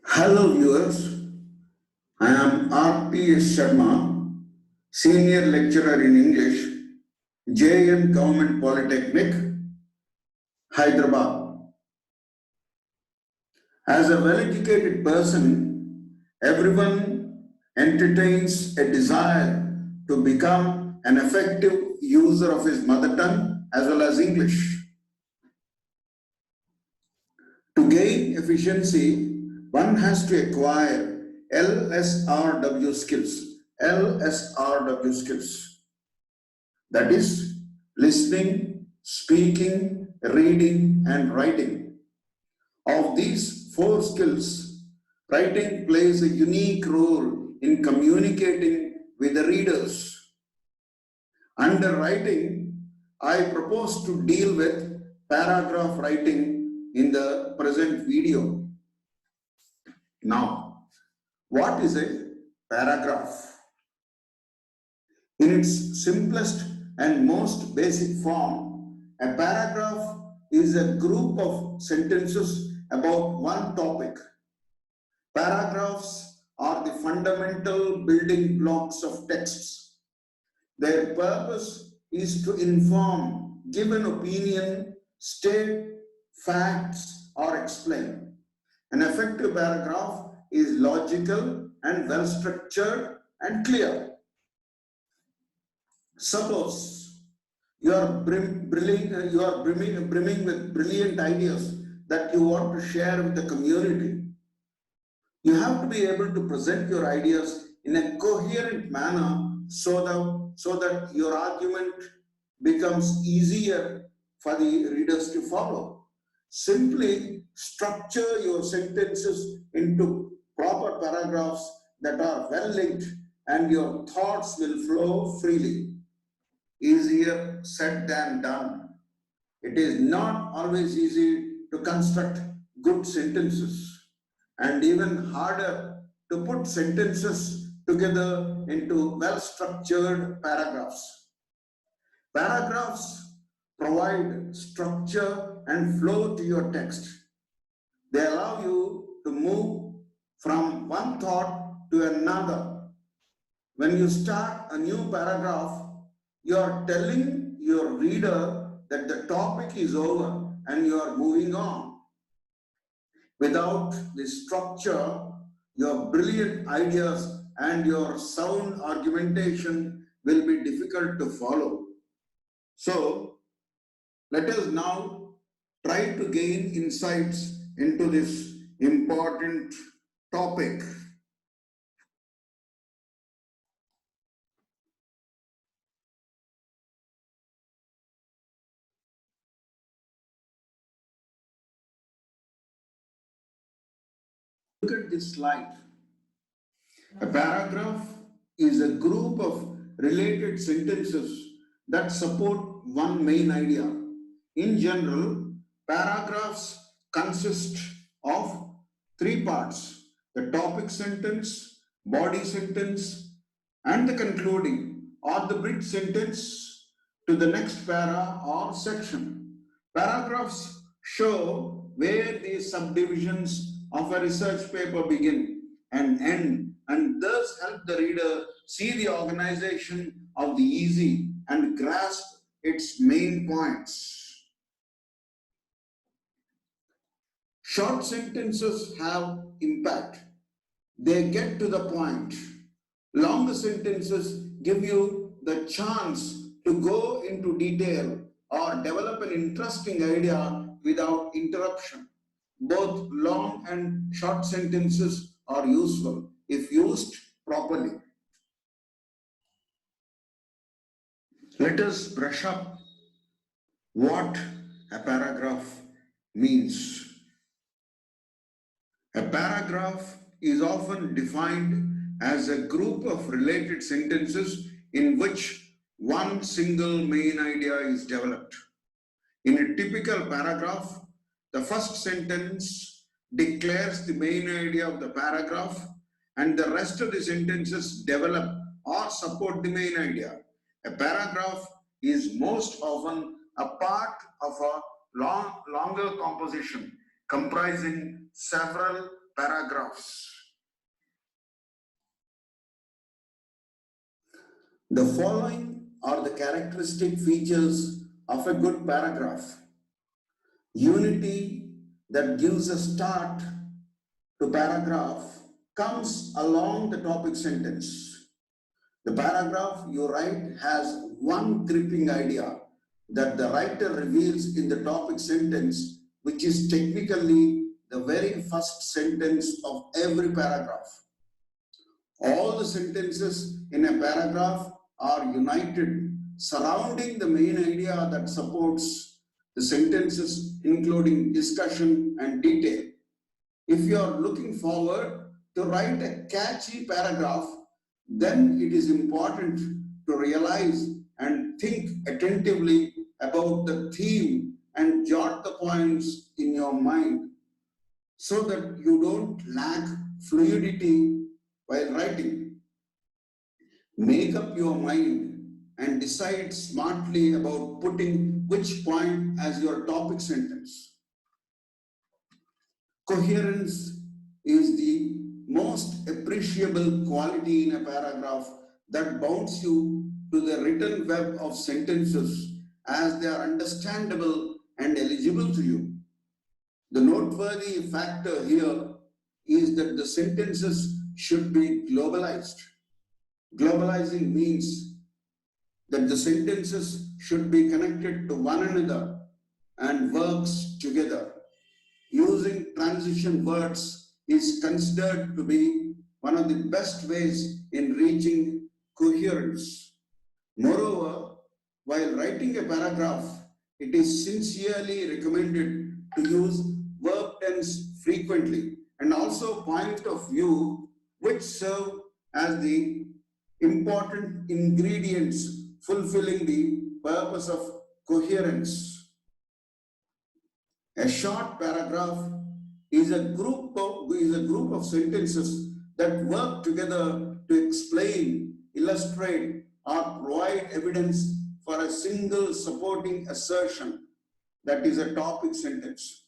Hello viewers, I am R.P.S. Sharma, Senior Lecturer in English, JN Government Polytechnic, Hyderabad. As a well-educated person, everyone entertains a desire to become an effective user of his mother tongue as well as English. To gain efficiency, one has to acquire LSRW skills. LSRW skills. That is listening, speaking, reading, and writing. Of these four skills, writing plays a unique role in communicating with the readers. Under writing, I propose to deal with paragraph writing in the present video. Now, what is a paragraph? In its simplest and most basic form, a paragraph is a group of sentences about one topic. Paragraphs are the fundamental building blocks of texts. Their purpose is to inform, give an opinion, state facts, or explain. An effective paragraph is logical and well structured and clear. Suppose you are brimming with brilliant ideas that you want to share with the community. You have to be able to present your ideas in a coherent manner so that your argument becomes easier for the readers to follow. Simply structure your sentences into proper paragraphs that are well linked and your thoughts will flow freely. Easier said than done. It is not always easy to construct good sentences and even harder to put sentences together into well-structured paragraphs. Paragraphs provide structure and flow to your text. They allow you to move from one thought to another. When you start a new paragraph, you are telling your reader that the topic is over and you are moving on. Without the structure, your brilliant ideas and your sound argumentation will be difficult to follow. So, let us now try to gain insights into this important topic. Look at this slide. A paragraph is a group of related sentences that support one main idea. In general, paragraphs consist of three parts: the topic sentence, body sentence, and the concluding or the bridge sentence to the next para or section. Paragraphs show where the subdivisions of a research paper begin and end, and thus help the reader see the organization of the essay and grasp its main points. Short sentences have impact. They get to the point. Longer sentences give you the chance to go into detail or develop an interesting idea without interruption. Both long and short sentences are useful if used properly. Let us brush up what a paragraph means. A paragraph is often defined as a group of related sentences in which one single main idea is developed. In a typical paragraph, the first sentence declares the main idea of the paragraph, and the rest of the sentences develop or support the main idea. A paragraph is most often a part of a longer composition comprising several paragraphs. The following are the characteristic features of a good paragraph. Unity that gives a start to paragraph comes along the topic sentence. The paragraph you write has one gripping idea that the writer reveals in the topic sentence, which is technically the very first sentence of every paragraph. All the sentences in a paragraph are united surrounding the main idea that supports the sentences, including discussion and detail. If you are looking forward to write a catchy paragraph, then it is important to realize and think attentively about the theme and jot the points in your mind so that you don't lack fluidity while writing. Make up your mind and decide smartly about putting which point as your topic sentence. Coherence is the most appreciable quality in a paragraph that bounds you to the written web of sentences as they are understandable and eligible to you. The noteworthy factor here is that the sentences should be globalized. Globalizing means that the sentences should be connected to one another and works together. Using transition words is considered to be one of the best ways in reaching coherence. Moreover, while writing a paragraph, it is sincerely recommended to use verb tense frequently and also point of view, which serve as the important ingredients fulfilling the purpose of coherence. A short paragraph is a group of sentences that work together to explain, illustrate, or provide evidence for a single supporting assertion, that is a topic sentence.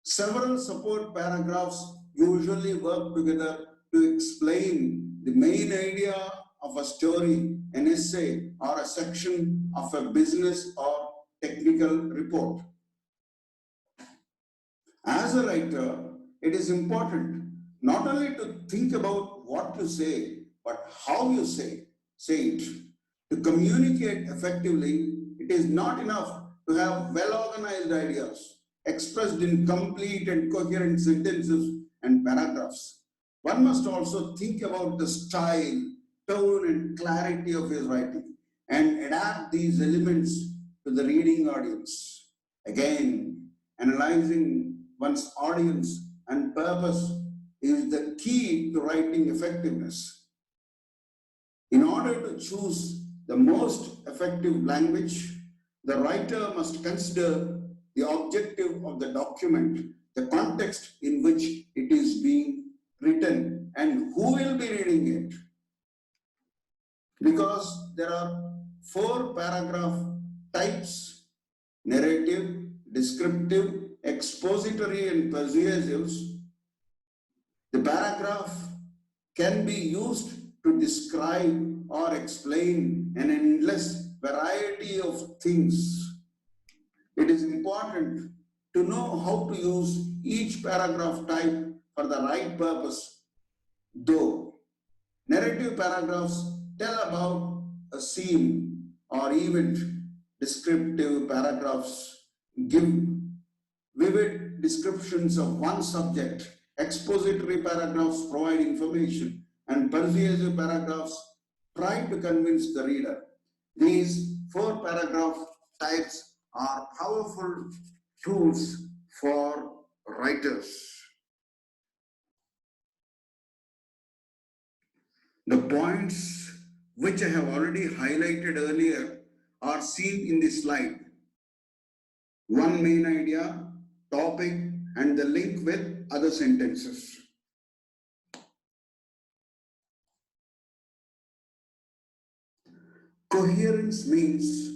Several support paragraphs usually work together to explain the main idea of a story, an essay, or a section of a business or technical report. As a writer, it is important not only to think about what to say, but how you say it. To communicate effectively, it is not enough to have well-organized ideas expressed in complete and coherent sentences and paragraphs. One must also think about the style, tone, and clarity of his writing and adapt these elements to the reading audience. Again, analyzing one's audience and purpose is the key to writing effectiveness. In order to choose the most effective language, the writer must consider the objective of the document, the context in which it is being written, and who will be reading it. Because there are 4 paragraph types: narrative, descriptive, expository, and persuasive. The paragraph can be used to describe or explain an endless variety of things. It is important to know how to use each paragraph type for the right purpose. Though narrative paragraphs tell about a scene or event, descriptive paragraphs give vivid descriptions of one subject, expository paragraphs provide information, and persuasive paragraphs try to convince the reader. These 4 paragraph types are powerful tools for writers. The points which I have already highlighted earlier are seen in this slide. One main idea, topic, and the link with other sentences. Coherence means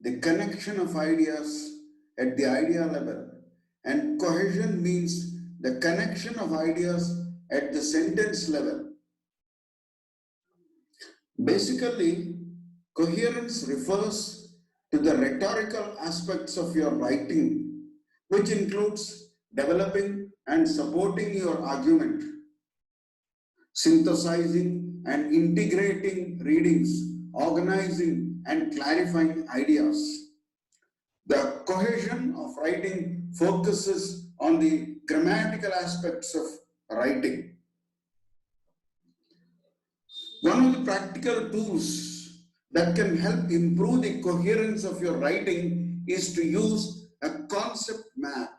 the connection of ideas at the idea level, and cohesion means the connection of ideas at the sentence level. Basically, coherence refers to the rhetorical aspects of your writing, which includes developing and supporting your argument, synthesizing and integrating readings, organizing and clarifying ideas. The cohesion of writing focuses on the grammatical aspects of writing. One of the practical tools that can help improve the coherence of your writing is to use a concept map.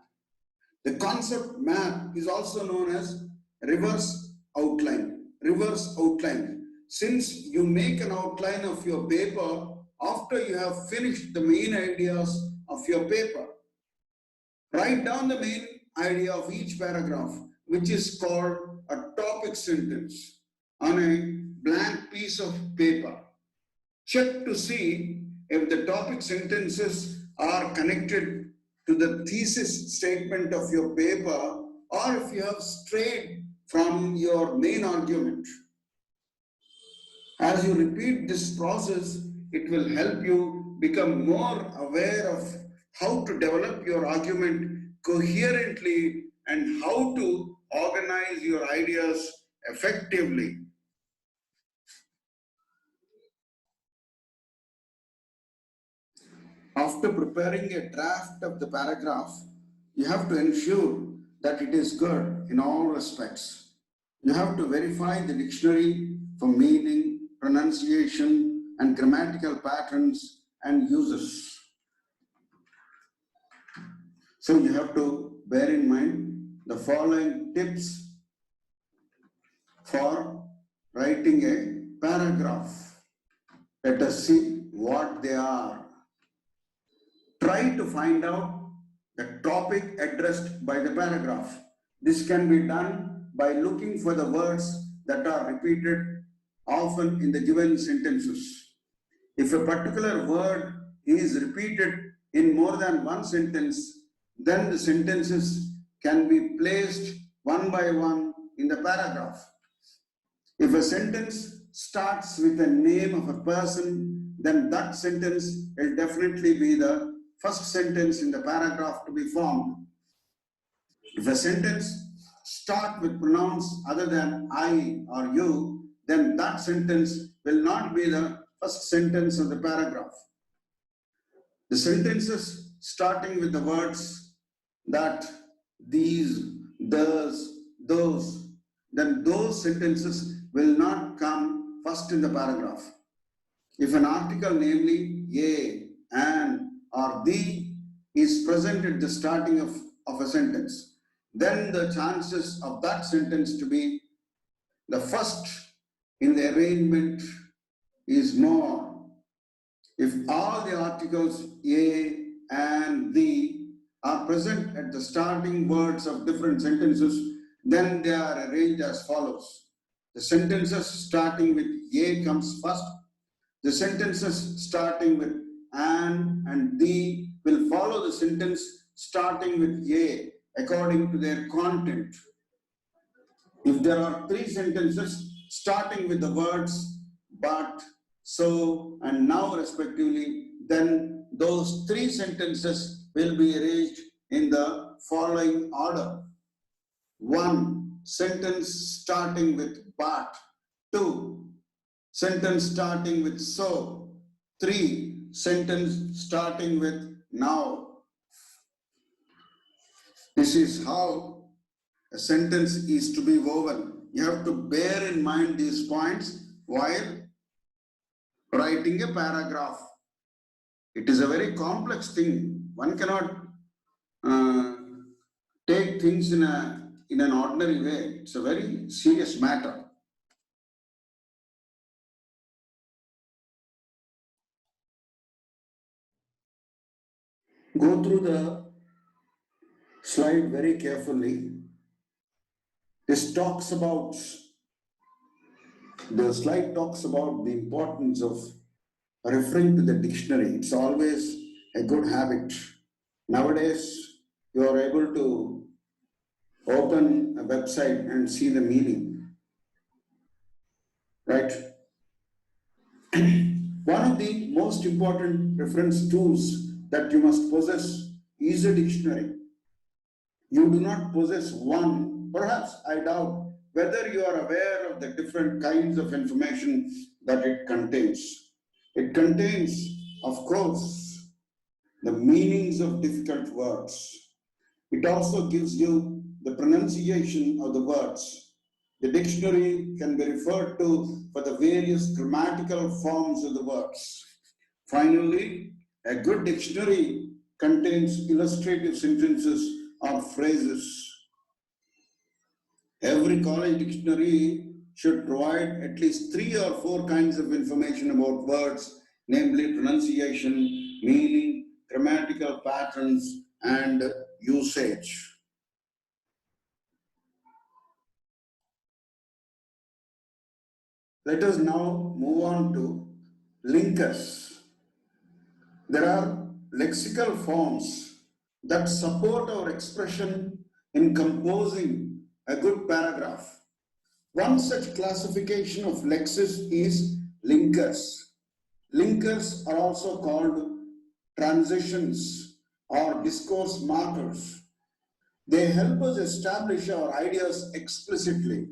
The concept map is also known as reverse outline. Reverse outline. Since you make an outline of your paper after you have finished the main ideas of your paper, write down the main idea of each paragraph, which is called a topic sentence, on a blank piece of paper. Check to see if the topic sentences are connected to the thesis statement of your paper, or if you have strayed from your main argument. As you repeat this process, it will help you become more aware of how to develop your argument coherently and how to organize your ideas effectively. After preparing a draft of the paragraph, you have to ensure that it is good in all respects. You have to verify the dictionary for meaning, pronunciation, and grammatical patterns and uses. So you have to bear in mind the following tips for writing a paragraph. Let us see what they are. Try to find out the topic addressed by the paragraph. This can be done by looking for the words that are repeated often in the given sentences. If a particular word is repeated in more than one sentence, then the sentences can be placed one by one in the paragraph. If a sentence starts with the name of a person, then that sentence will definitely be the first sentence in the paragraph to be formed. If a sentence starts with pronouns other than I or you, then that sentence will not be the first sentence of the paragraph. The sentences starting with the words that, these, those, then those sentences will not come first in the paragraph. If an article, namely a, an, or the, is present at the starting of a sentence, then the chances of that sentence to be the first in the arrangement is more. If all the articles a and the are present at the starting words of different sentences, then they are arranged as follows. The sentences starting with a comes first. The sentences starting with an and the will follow the sentence starting with a according to their content. If there are three sentences starting with the words but, so, and now respectively, then those three sentences will be arranged in the following order. 1. Sentence starting with but. 2. Sentence starting with so. 3. Sentence starting with now. This is how a sentence is to be woven. You have to bear in mind these points while writing a paragraph. It is a very complex thing. One cannot take things in an ordinary way. It's a very serious matter. Go through the slide very carefully. The slide talks about the importance of referring to the dictionary. It's always a good habit. Nowadays, you are able to open a website and see the meaning, right? One of the most important reference tools that you must possess is a dictionary. You do not possess one, perhaps I doubt whether you are aware of the different kinds of information that it contains. It contains, of course, the meanings of difficult words. It also gives you the pronunciation of the words. The dictionary can be referred to for the various grammatical forms of the words. Finally, a good dictionary contains illustrative sentences or phrases. Every college dictionary should provide at least 3 or 4 kinds of information about words, namely pronunciation, meaning, grammatical patterns, and usage. Let us now move on to linkers. There are lexical forms that support our expression in composing a good paragraph. One such classification of lexis is linkers. Linkers are also called transitions or discourse markers. They help us establish our ideas explicitly.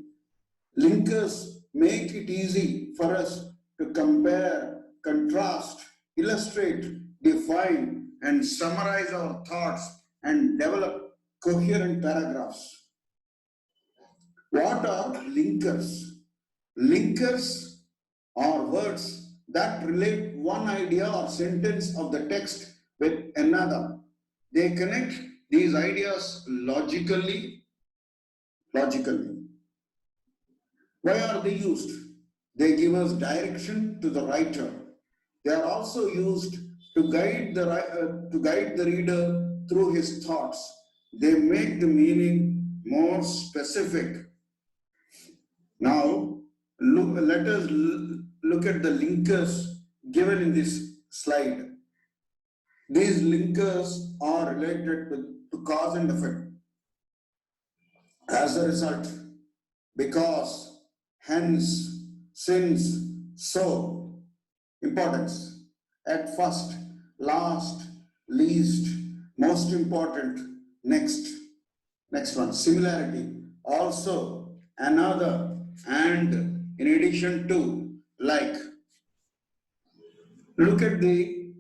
Linkers make it easy for us to compare, contrast, illustrate, define, and summarize our thoughts and develop coherent paragraphs. What are linkers? Linkers are words that relate one idea or sentence of the text with another. They connect these ideas logically. Why are they used? They give us direction to the writer. They are also used to guide the reader through his thoughts. They make the meaning more specific. Now, let us look at the linkers given in this slide. These linkers are related to cause and effect. As a result, because, hence, since, so, importance, at first, last, least, most important, next. Next one, similarity, also, another, and, in addition to, like. Look at the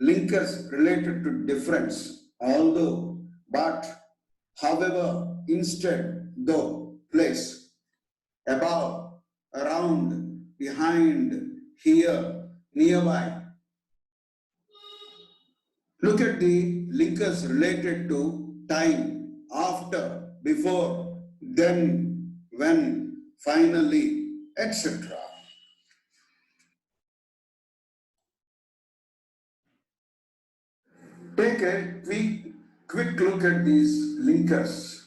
linkers related to difference, although, but, however, instead, though, place, above, around, behind, here, nearby. Look at the linkers related to time, after, before, then, when, finally, etc. Take a quick look at these linkers.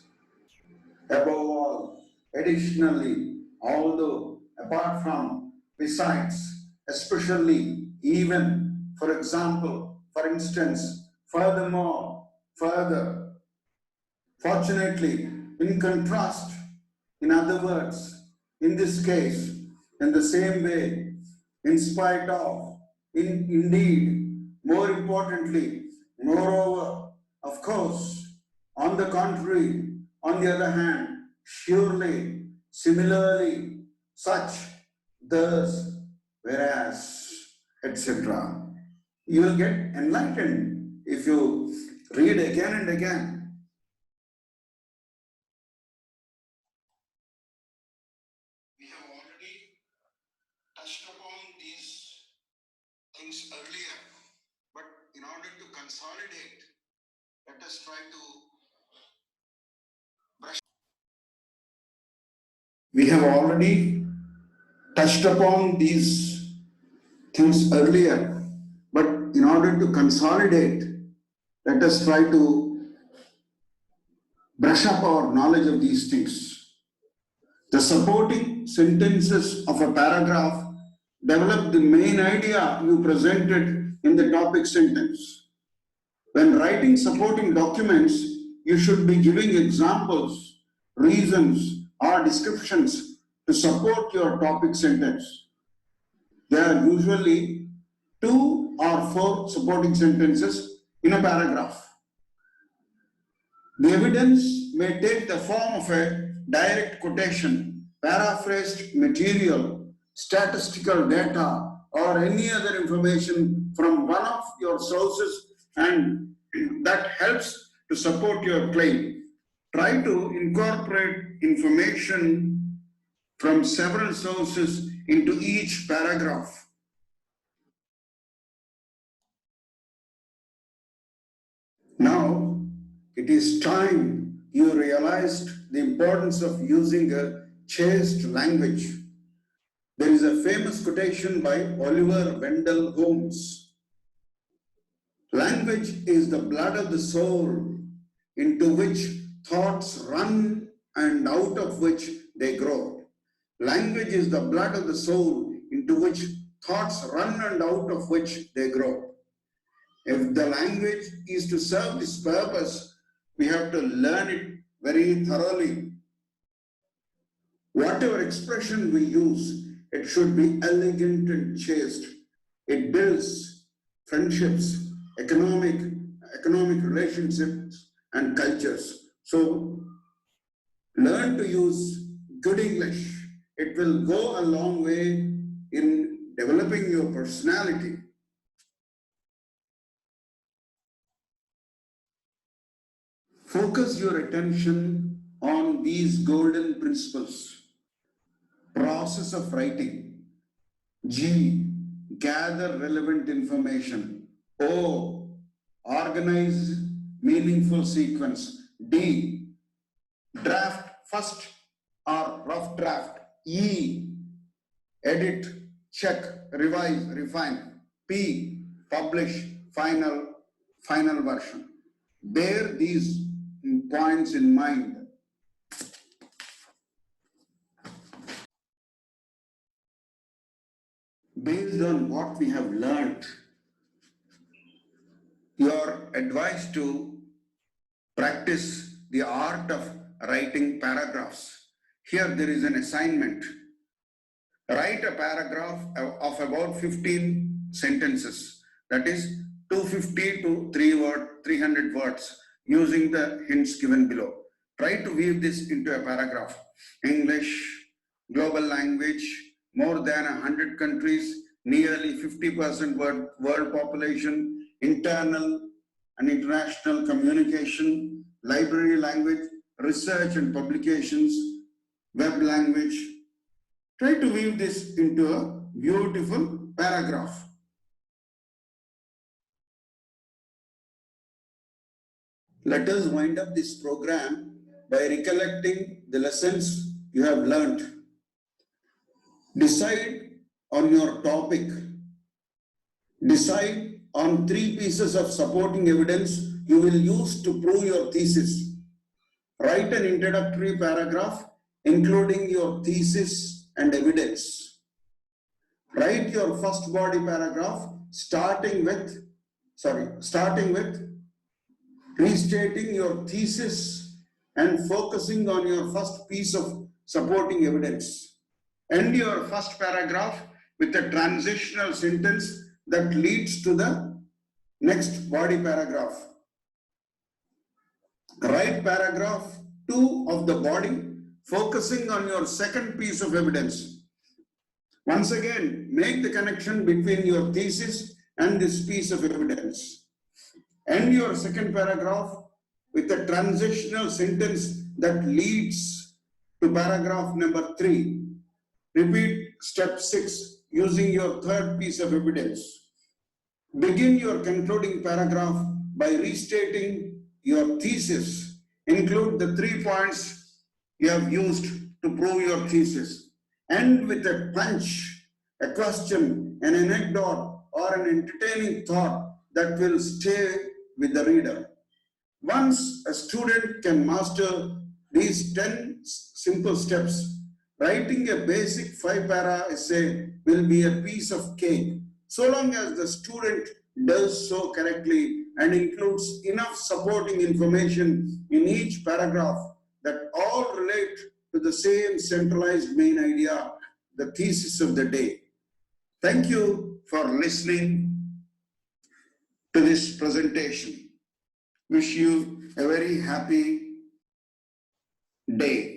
Above all, additionally, although, apart from, besides, especially, even, for example, for instance, furthermore, further, fortunately, in contrast, in other words, in this case, in the same way, in spite of, indeed, more importantly, moreover, of course, on the contrary, on the other hand, surely, similarly, such, thus, whereas, etc. You will get enlightened if you read again and again. We have already touched upon these things earlier, but in order to consolidate, let us try to brush. We have already touched upon these things earlier, but in order to consolidate, let us try to brush up our knowledge of these things. The supporting sentences of a paragraph develop the main idea you presented in the topic sentence. When writing supporting documents, you should be giving examples reasons, or descriptions to support your topic sentence. There are usually 2 or 4 supporting sentences in a paragraph. The evidence may take the form of a direct quotation, paraphrased material, statistical data, or any other information from one of your sources, and that helps to support your claim. Try to incorporate information from several sources into each paragraph. Now, it is time you realized the importance of using a chaste language. There is a famous quotation by Oliver Wendell Holmes. Language is the blood of the soul into which thoughts run and out of which they grow. Language is the blood of the soul into which thoughts run and out of which they grow. If the language is to serve this purpose, we have to learn it very thoroughly. Whatever expression we use, it should be elegant and chaste. It builds friendships, economic relationships, and cultures. So, learn to use good English. It will go a long way in developing your personality. Focus your attention on these golden principles. Process of writing. G. Gather relevant information. O. Organize meaningful sequence. D. Draft first or rough draft. E. Edit, check, revise, refine. P. Publish final version. Bear these points in mind. Based on what we have learned, you are advised to practice the art of writing paragraphs. Here there is an assignment. Write a paragraph of about 15 sentences, that is 250 to 300 words, using the hints given below. Try to weave this into a paragraph. English, global language, more than 100 countries, nearly 50% world population, internal and international communication, library language, research and publications, web language. Try to weave this into a beautiful paragraph. Let us wind up this program by recollecting the lessons you have learned. Decide on your topic. Decide on 3 pieces of supporting evidence you will use to prove your thesis. Write an introductory paragraph including your thesis and evidence. Write your first body paragraph starting with restating your thesis and focusing on your first piece of supporting evidence. End your first paragraph with a transitional sentence that leads to the next body paragraph. Write paragraph 2 of the body, focusing on your second piece of evidence. Once again, make the connection between your thesis and this piece of evidence. End your second paragraph with a transitional sentence that leads to paragraph number 3. Repeat step 6 using your third piece of evidence. Begin your concluding paragraph by restating your thesis. Include the 3 points you have used to prove your thesis. End with a punch, a question, an anecdote, or an entertaining thought that will stay with the reader. Once a student can master these 10 simple steps, writing a basic 5-para essay will be a piece of cake, so long as the student does so correctly and includes enough supporting information in each paragraph that all relate to the same centralized main idea, the thesis of the day. Thank you for listening to this presentation. Wish you a very happy day.